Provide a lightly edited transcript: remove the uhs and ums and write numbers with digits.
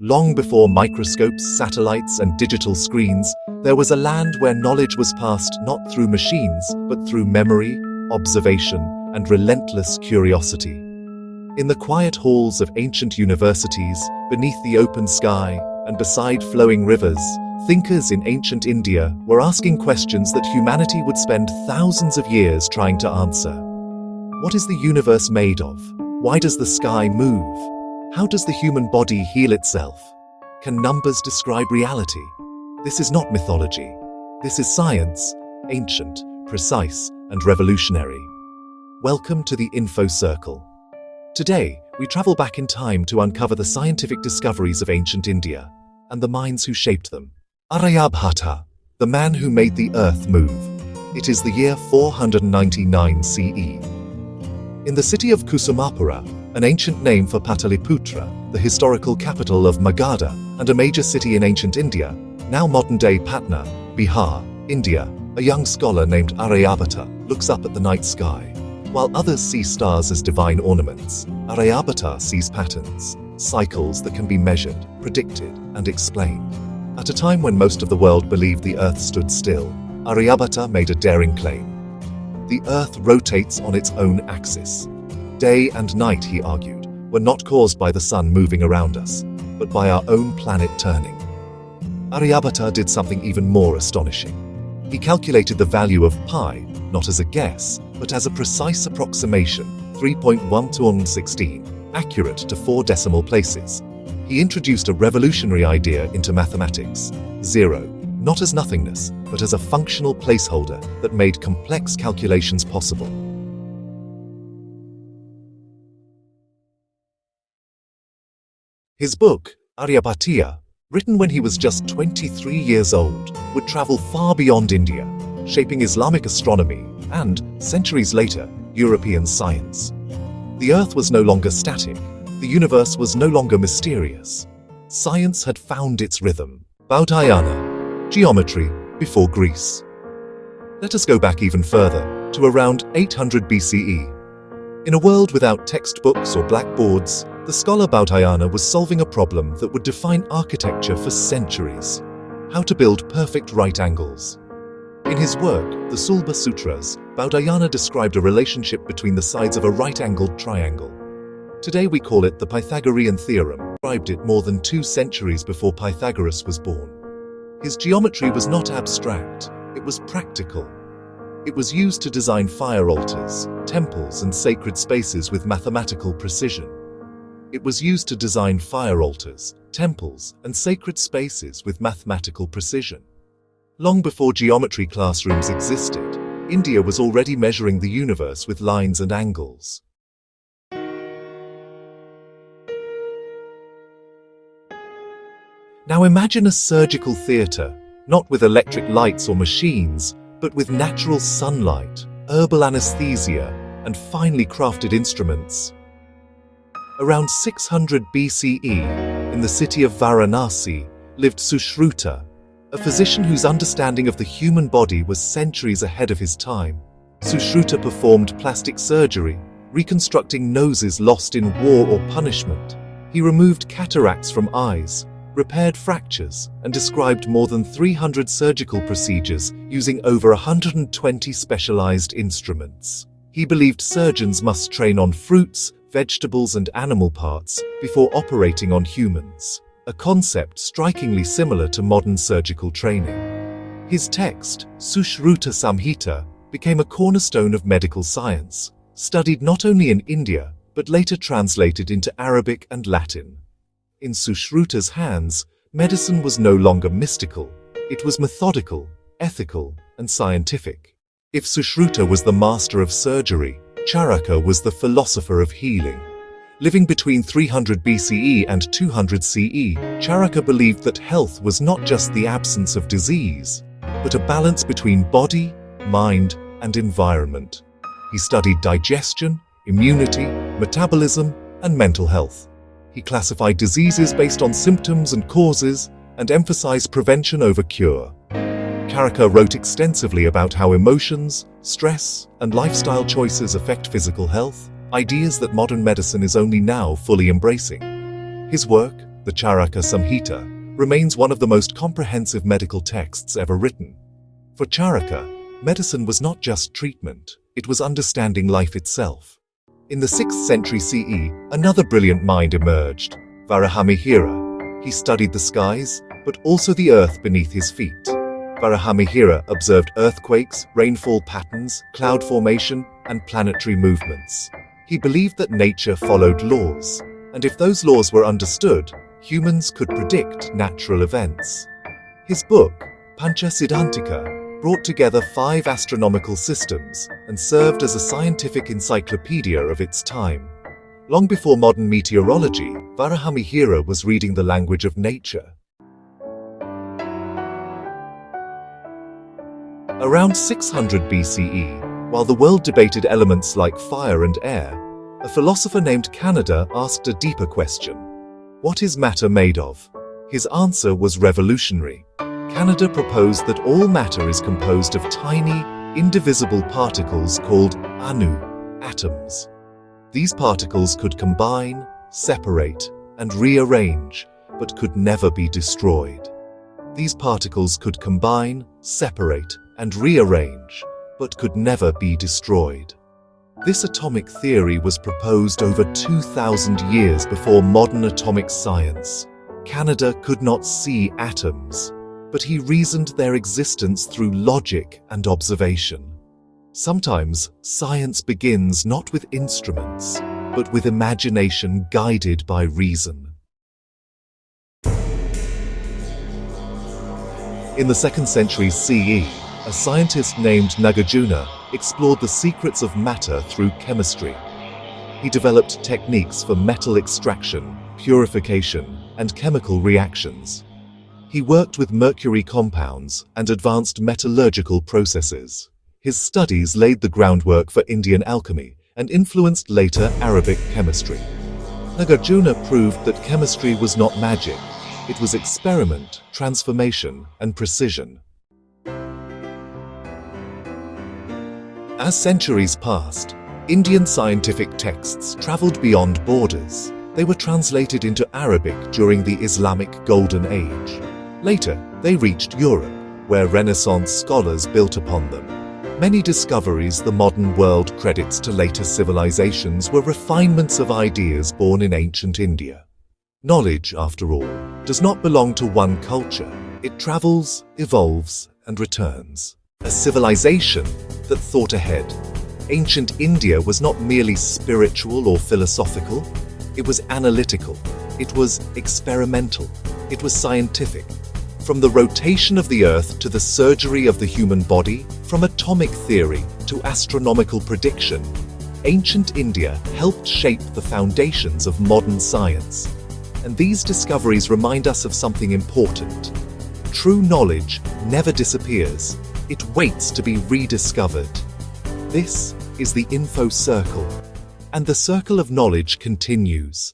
Long before microscopes, satellites, and digital screens, there was a land where knowledge was passed not through machines, but through memory, observation, and relentless curiosity. In the quiet halls of ancient universities, beneath the open sky, and beside flowing rivers, thinkers in ancient India were asking questions that humanity would spend thousands of years trying to answer. What is the universe made of? Why does the sky move? How does the human body heal itself? Can numbers describe reality? This is not mythology. This is science, ancient, precise, and revolutionary. Welcome to the Info Circle. Today, we travel back in time to uncover the scientific discoveries of ancient India and the minds who shaped them. Aryabhata, the man who made the earth move. It is the year 499 CE. In the city of Kusumapura, an ancient name for Pataliputra, the historical capital of Magadha and a major city in ancient India, now modern-day Patna, Bihar, India, a young scholar named Aryabhata looks up at the night sky. While others see stars as divine ornaments, Aryabhata sees patterns, cycles that can be measured, predicted, and explained. At a time when most of the world believed the earth stood still, Aryabhata made a daring claim. The earth rotates on its own axis. Day and night, he argued, were not caused by the sun moving around us, but by our own planet turning. Aryabhata did something even more astonishing. He calculated the value of pi, not as a guess, but as a precise approximation, 3.1216, accurate to 4 decimal places. He introduced a revolutionary idea into mathematics: zero, not as nothingness, but as a functional placeholder that made complex calculations possible. His book, Aryabhata, written when he was just 23 years old, would travel far beyond India, shaping Islamic astronomy and, centuries later, European science. The Earth was no longer static. The universe was no longer mysterious. Science had found its rhythm. Baudhayana, geometry before Greece. Let us go back even further, to around 800 BCE. In a world without textbooks or blackboards, the scholar Baudhayana was solving a problem that would define architecture for centuries: how to build perfect right angles. In his work, the Sulba Sutras, Baudhayana described a relationship between the sides of a right-angled triangle. Today we call it the Pythagorean theorem. He described it more than 2 centuries before Pythagoras was born. His geometry was not abstract, it was practical. It was used to design fire altars, temples, and sacred spaces with mathematical precision. It was used to design fire altars, temples, and sacred spaces with mathematical precision. Long before geometry classrooms existed, India was already measuring the universe with lines and angles. Now imagine a surgical theatre, not with electric lights or machines, but with natural sunlight, herbal anesthesia, and finely crafted instruments. Around 600 BCE, in the city of Varanasi, lived Sushruta, a physician whose understanding of the human body was centuries ahead of his time. Sushruta performed plastic surgery, reconstructing noses lost in war or punishment. He removed cataracts from eyes, repaired fractures, and described more than 300 surgical procedures using over 120 specialized instruments. He believed surgeons must train on fruits, vegetables, and animal parts before operating on humans, a concept strikingly similar to modern surgical training. His text, Sushruta Samhita, became a cornerstone of medical science, studied not only in India, but later translated into Arabic and Latin. In Sushruta's hands, medicine was no longer mystical, it was methodical, ethical, and scientific. If Sushruta was the master of surgery, Charaka was the philosopher of healing. Living between 300 BCE and 200 CE, Charaka believed that health was not just the absence of disease, but a balance between body, mind, and environment. He studied digestion, immunity, metabolism, and mental health. He classified diseases based on symptoms and causes, and emphasized prevention over cure. Charaka wrote extensively about how emotions, stress, and lifestyle choices affect physical health, ideas that modern medicine is only now fully embracing. His work, the Charaka Samhita, remains one of the most comprehensive medical texts ever written. For Charaka, medicine was not just treatment, it was understanding life itself. In the 6th century CE, another brilliant mind emerged, Varahamihira. He studied the skies, but also the earth beneath his feet. Varahamihira observed earthquakes, rainfall patterns, cloud formation, and planetary movements. He believed that nature followed laws, and if those laws were understood, humans could predict natural events. His book, Pancha Siddhantika, brought together 5 astronomical systems and served as a scientific encyclopedia of its time. Long before modern meteorology, Varahamihira was reading the language of nature. Around 600 BCE, while the world debated elements like fire and air, a philosopher named Kanada asked a deeper question. What is matter made of? His answer was revolutionary. Kanada proposed that all matter is composed of tiny, indivisible particles called anu, atoms. These particles could combine, separate, and rearrange, but could never be destroyed. These particles could combine, separate, and rearrange, but could never be destroyed. This atomic theory was proposed over 2,000 years before modern atomic science. Kanada could not see atoms, but he reasoned their existence through logic and observation. Sometimes, science begins not with instruments, but with imagination guided by reason. In the 2nd century CE, a scientist named Nagarjuna explored the secrets of matter through chemistry. He developed techniques for metal extraction, purification, and chemical reactions. He worked with mercury compounds and advanced metallurgical processes. His studies laid the groundwork for Indian alchemy and influenced later Arabic chemistry. Nagarjuna proved that chemistry was not magic. It was experiment, transformation, and precision. As centuries passed, Indian scientific texts traveled beyond borders. They were translated into Arabic during the Islamic Golden Age. Later, they reached Europe, where Renaissance scholars built upon them. Many discoveries the modern world credits to later civilizations were refinements of ideas born in ancient India. Knowledge, after all, does not belong to one culture. It travels, evolves, and returns. A civilization that thought ahead. Ancient India was not merely spiritual or philosophical. It was analytical. It was experimental. It was scientific. From the rotation of the Earth to the surgery of the human body, from atomic theory to astronomical prediction, ancient India helped shape the foundations of modern science. And these discoveries remind us of something important. True knowledge never disappears. It waits to be rediscovered. This is the Info Circle, and the circle of knowledge continues.